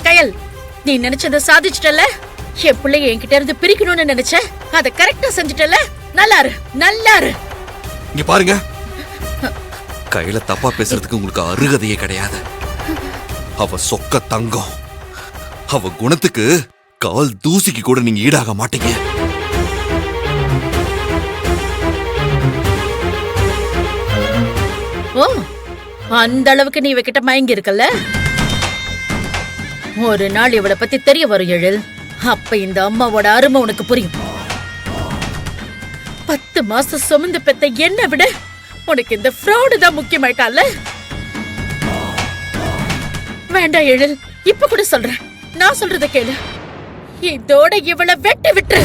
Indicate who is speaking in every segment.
Speaker 1: கயல், நீ நினைச்சத சாதிச்சிட்டல. என் பிள்ளைய என்கிட்ட இருந்து பிரிக்கணும்னு நினைச்ச, அத கரெக்டா செஞ்சுட்டல. நல்லாரு நல்லாரு.
Speaker 2: இங்க பாருங்க, கையில தப்பா பேசுறதுக்கு உங்களுக்கு அருகதையே கிடையாது. அவ சொக்க தங்கம். அவ குணத்துக்கு கால் தூசிக்கு கூட நீங்க ஈடாக மாட்டீங்க.
Speaker 1: ஓ, அந்த அளவுக்கு நீ இவகிட்ட மயங்கி இருக்கல. ஒரு நாள் இவளை பத்தி தெரிய வரும் எழில். அப்ப இந்த அம்மாவோட அருமை உனக்கு புரியும். 10 மாசம் சுமந்து பெத்த என்ன விட உனக்கு இந்த ஃப்ராடு தான் முக்கியமாயிட்டால. வேண்டாம் எழில், இப்ப கூட சொல்றேன், நான் சொல்றத கேளு. இதோட இவளை வெட்டி விட்டுரு.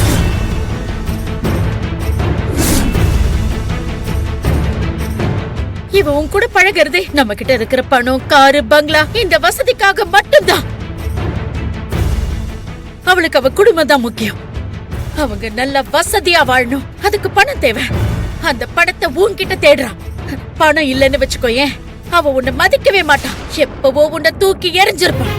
Speaker 1: இவ உன் கூட பழகிறதே நம்ம கிட்ட இருக்கிற பணம், காரு, பங்களா, இந்த வசதிக்காக மட்டும்தான். அவளுக்கு அவ குடும்பம் தான் முக்கியம். அவங்க நல்ல வசதியா வாழணும், அதுக்கு பணம் தேவை. அந்த பணத்தை உன்கிட்ட தேடுறான். பணம் இல்லைன்னு வச்சுக்கோயேன், அவ உன்னை மதிக்கவே மாட்டான். எப்பவோ உன்னை தூக்கி எறிஞ்சிருப்பான்.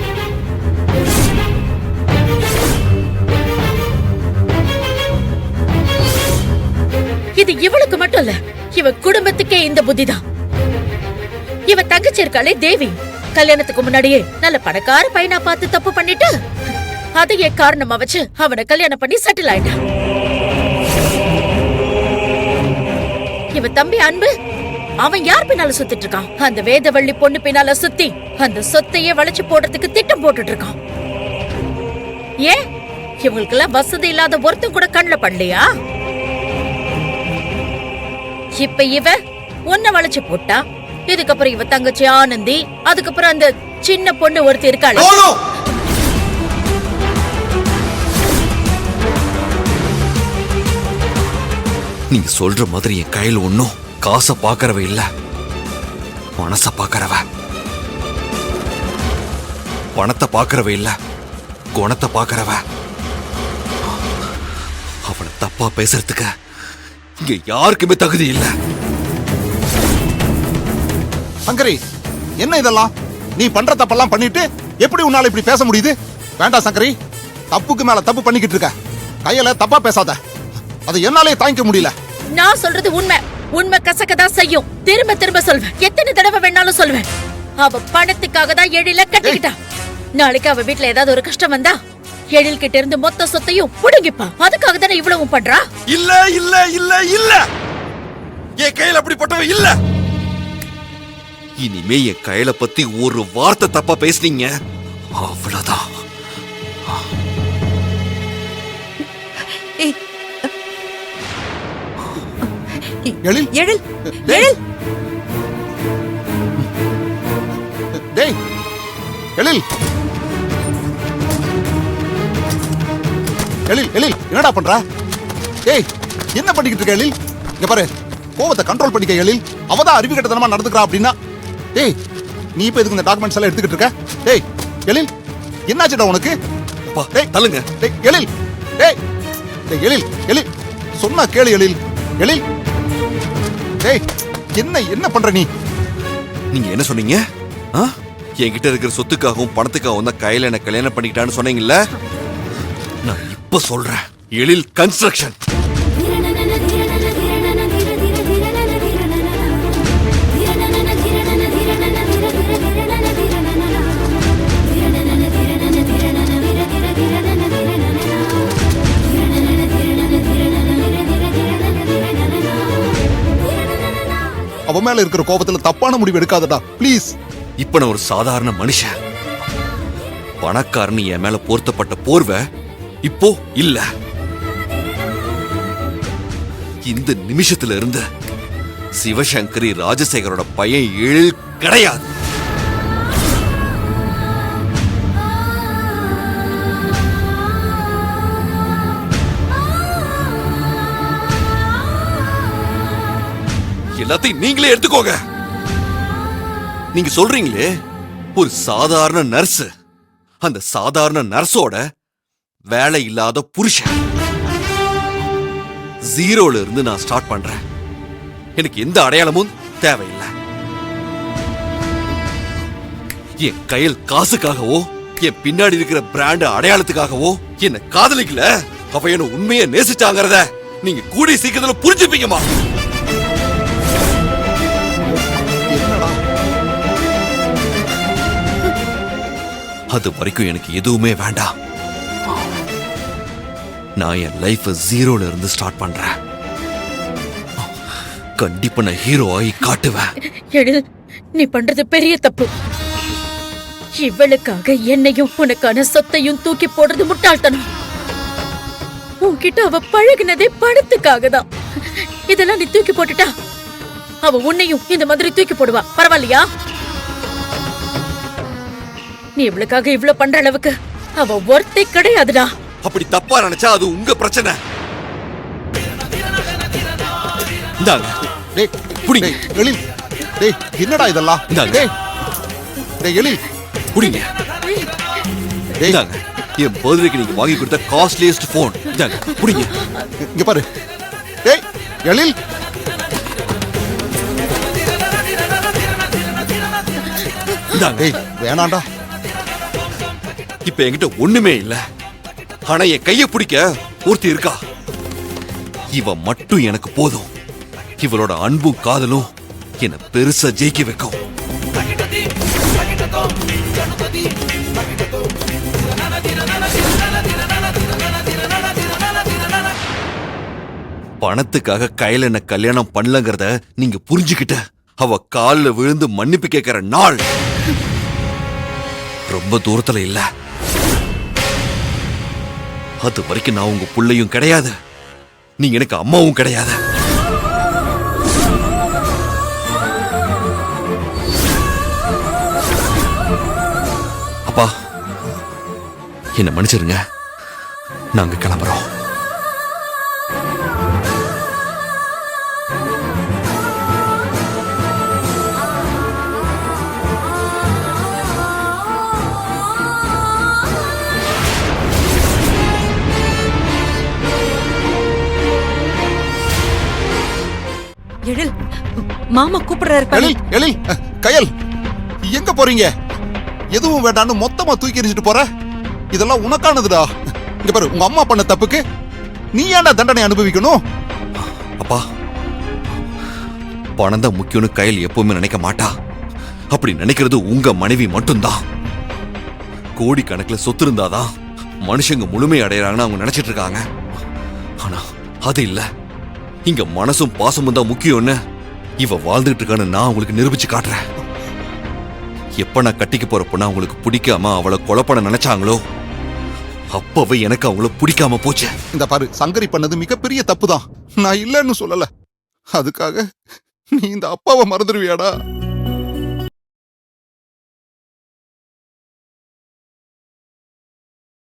Speaker 1: இது இவளுக்கு மட்டும் இல்ல, இவ குடும்பத்துக்கே இந்த புத்திதான். இவ தங்கச்சி இருக்காளே தேவி, கல்யாணத்துக்கு முன்னாடியே நல்ல பணக்கார பையனா பார்த்து தப்பு பண்ணிட்டு அதையே காரணமா வச்சு அவனை கல்யாணம் பண்ணி செட்டில் ஆயிட்டான். இவ தம்பி அன்பு, அவன் யார் பின்னால சுத்திட்டு இருக்கான்? அந்த வேதவள்ளி பொண்ணு பின்னால சுத்தி அந்த சொத்தையே வளைச்சு போடுறதுக்கு திட்டம் போட்டுட்டு இருக்கான். ஏன் இவங்களுக்கு எல்லாம் வசதி இல்லாத ஒருத்தன் கூட கண்ணுல படலையா? இப்ப இவ ஒன்ன வளைச்சு போட்டா, இதுக்கப்புறம் இவ தங்கச்சி ஆனந்தி, அதுக்கப்புறம் அந்த சின்ன பொண்ணு ஒருத்தி இருக்காளே.
Speaker 2: நீங்க சொல்ற மாதிரி என் கையில் ஒன்னும் காசை பாக்கறவ இல்ல, மனச பாக்கறவ. பணத்தை பாக்கறவ இல்ல, குணத்தை பாக்கறவ. அவளை தப்பா பேசுறதுக்கு இங்க யாருக்குமே தகுதி இல்ல.
Speaker 3: சங்கரி, என்ன இதெல்லாம்? நீ பண்ற தப்பெல்லாம் பண்ணிட்டு எப்படி உன்னால இப்படி பேச முடியுது? வேண்டாம் சங்கரி, தப்புக்கு மேல தப்பு பண்ணிக்கிட்டு இருக்க. கையில தப்பா பேசாத, அதை என்னாலே தாங்கிக்க முடியல.
Speaker 1: நான் சொல்றது உண்மை. உண்மை கசக்கதான் செய்யும். திரும்ப திரும்ப சொல்வேன், எத்தனை தடவை வேணாலும் சொல்வேன். அவ பணத்துக்காக தான் எழில கட்டிக்கிட்டா. நாளைக்கு அவ வீட்டுல ஏதாவது ஒரு கஷ்டம் வந்தா எழில் கிட்ட இருந்து மொத்த சொத்தையும் புடுங்கிப்பா. அதுக்காக தானே இவ்வளவும் பண்றா.
Speaker 2: இல்ல இல்ல இல்ல இல்ல, என் கையில அப்படிப்பட்டவ இல்ல. இனிமே என் கையில பத்தி ஒரு வார்த்தை தப்பா பேசுனீங்க, அவ்வளவுதான்.
Speaker 3: எழில்,
Speaker 4: எழில், எழில்,
Speaker 3: டேய் எழில், எழில், எழில், என்னடா பண்ற? டேய், என்ன பண்ணிக்கிட்டு இருக்க எழில்? இங்க பாரு, கோவத்தை கண்ட்ரோல் பண்ணிக்க எழில். அவதான் அறிவு கட்டத்தனமா நடந்துக்கிறா அப்படின்னா. டேய், நீ இப்ப எதுக்கு இந்த டாக்குமெண்ட்ஸ் எல்லாம் எடுத்துக்கிட்டு இருக்க? டேய் எழில், என்னாச்சுடா உனக்கு?
Speaker 2: டேய் தள்ளுங்க.
Speaker 3: டேய் எழில், டேய் டேய் எழில், எழில், சொன்னா கேளு எழில். எழில், டேய், என்ன பண்ற நீ?
Speaker 2: நீங்க என்ன சொன்னீங்க? என்கிட்ட இருக்கிற சொத்துக்காகவும் பணத்துக்காகவும் தான் கையில என்ன கல்யாணம் பண்ணிக்கிட்டான்னு சொன்னீங்கல்ல. நான் இப்ப சொல்றேன், எழில் கன்ஸ்ட்ரக்ஷன்.
Speaker 3: அவ மேல இருக்கிற கோபத்துல தப்பான முடிவு எடுக்காதடா ப்ளீஸ்.
Speaker 2: இப்ப நான் ஒரு சாதாரண மனுஷன். பணக்காரன் என் மேல போர்த்தப்பட்ட போர்வை இப்போ இல்ல. இந்த நிமிஷத்துல இருந்து சிவசங்கரி ராஜசேகரோட பையன் எழில் கிடையாது. எல்லாத்தையும் நீங்களே எடுத்துக்கோங்க. நீங்க சொல்றீங்களே ஒரு சாதாரண நர்ஸ், அந்த சாதாரண நர்ஸோட வேலை இல்லாத புருஷன். ஜீரோல இருந்து நான் ஸ்டார்ட் பண்றேன். எனக்கு எந்த அடையாளமும் தேவையில்லை. என் கையில் காசுக்காகவோ என் பின்னாடி இருக்கிற பிராண்ட் அடையாளத்துக்காகவோ என்ன காதலிக்கல, அவ என்ன உண்மையை நேசிச்சாங்கறத நீங்க கூடி சீக்கிரத்துல புரிஞ்சுப்பீங்கம்மா.
Speaker 3: என்னடா
Speaker 2: அது வரைக்கும் எனக்கு எதுவுமே வேண்டாம். நான் என் லைஃப் ஜீரோல இருந்து ஸ்டார்ட் பண்றேன். கண்டிப்பா நான் ஹீரோ ஆகி காட்டுவேன்.
Speaker 1: எழில், நீ பண்றது பெரிய தப்பு. இவளுக்காக என்னையும் உனக்கான சொத்தையும் தூக்கி போடுறது முட்டாள்தனம். உன்கிட்ட அவ பழகினதே பணத்துக்காக தான். இதெல்லாம் நீ தூக்கி போட்டுட்டா அவ உன்னையும் இந்த மாதிரி தூக்கி போடுவா. பரவாயில்லையா? நீ இவளுக்காக இவ்ளோ பண்ற அளவுக்கு அவ ஒருத்தே கிடையாதுடா.
Speaker 2: அப்படி தப்பா நினைச்சா அது உங்க பிரச்சனை. இந்தாங்க.
Speaker 3: டேய்
Speaker 2: புடிங்க.
Speaker 3: டேய் எழில், டேய் என்னடா இதெல்லாம்?
Speaker 2: இந்தாங்க.
Speaker 3: டேய் டேய் எழில்,
Speaker 2: புடிங்க.
Speaker 3: டேய்
Speaker 2: இந்தாங்க. என் பர்த்டேக்கு நீங்க வாங்கி கொடுத்த காஸ்ட்லியஸ்ட் போன். இந்தாங்க. புடிங்க.
Speaker 3: இங்க பாரு. டேய் எழில்,
Speaker 2: இந்தாங்க.
Speaker 3: டேய் வேணாண்டா.
Speaker 2: இப்ப என்கிட்ட ஒண்ணுமே இல்ல. ஆனா என் கைய பிடிக்க ஒருத்தி இருக்கா. இவ மட்டும் எனக்கு போதும். இவளோட அன்பும் காதலும் என்ன பெருசா ஜெயிக்க வைக்கும். பணத்துக்காக கையில என்ன கல்யாணம் பண்ணலங்கிறத நீங்க புரிஞ்சுக்கிட்ட அவ கால்ல விழுந்து மன்னிப்பு கேட்கிற நாள் ரொம்ப தூரத்துல இல்ல. அது வரைக்கும் நான் உங்க புள்ளையும் கிடையாது, நீங்க எனக்கு அம்மாவும் கிடையாது. அப்பா, என்ன மன்னிச்சிருங்க, நாங்க கிளம்புறோம்.
Speaker 4: எழில், மாமா கூப்பிடுறாரு பாரு.
Speaker 3: எழில் எழில், கயல் எங்க போறீங்க? எதுவும் வேண்டான்னு மொத்தமா தூக்கி எறிஞ்சிட்டு போற? இதெல்லாம் உனக்கானதுடா. இங்க பாரு, உங்க அம்மா பண்ண தப்புக்கு நீ ஏன்டா தண்டனை அனுபவிக்கணும்?
Speaker 2: அப்பா, பணம் தான் முக்கியம்னு கையில் எப்பவுமே நினைக்க மாட்டா. அப்படி நினைக்கிறது உங்க மனைவி மட்டும்தான். கோடிக்கணக்கில் சொத்து இருந்தாதான் மனுஷங்க முழுமை அடையறாங்கன்னு அவங்க நினைச்சிட்டு இருக்காங்க. ஆனா அது இல்ல. இங்க மனசும் பாசமும் தான் முக்கியம்னு இவ வாழ்ந்துட்டு இருக்கான்னு நான் உங்களுக்கு நிரூபிச்சு காட்டுறேன். எப்ப நான் கட்டிக்க போற பொண்ணு அவங்களுக்கு பிடிக்காம அவளை கொலை பண்ண நினைச்சாங்களோ அப்பவே எனக்கு அவங்கள பிடிக்காம போச்சு.
Speaker 3: இந்த பாரு, சங்கரி பண்ணது மிகப்பெரிய தப்பு தான். நான் இல்லைன்னு சொல்லல. அதுக்காக நீ இந்த அப்பாவை மறந்துடுவியாடா?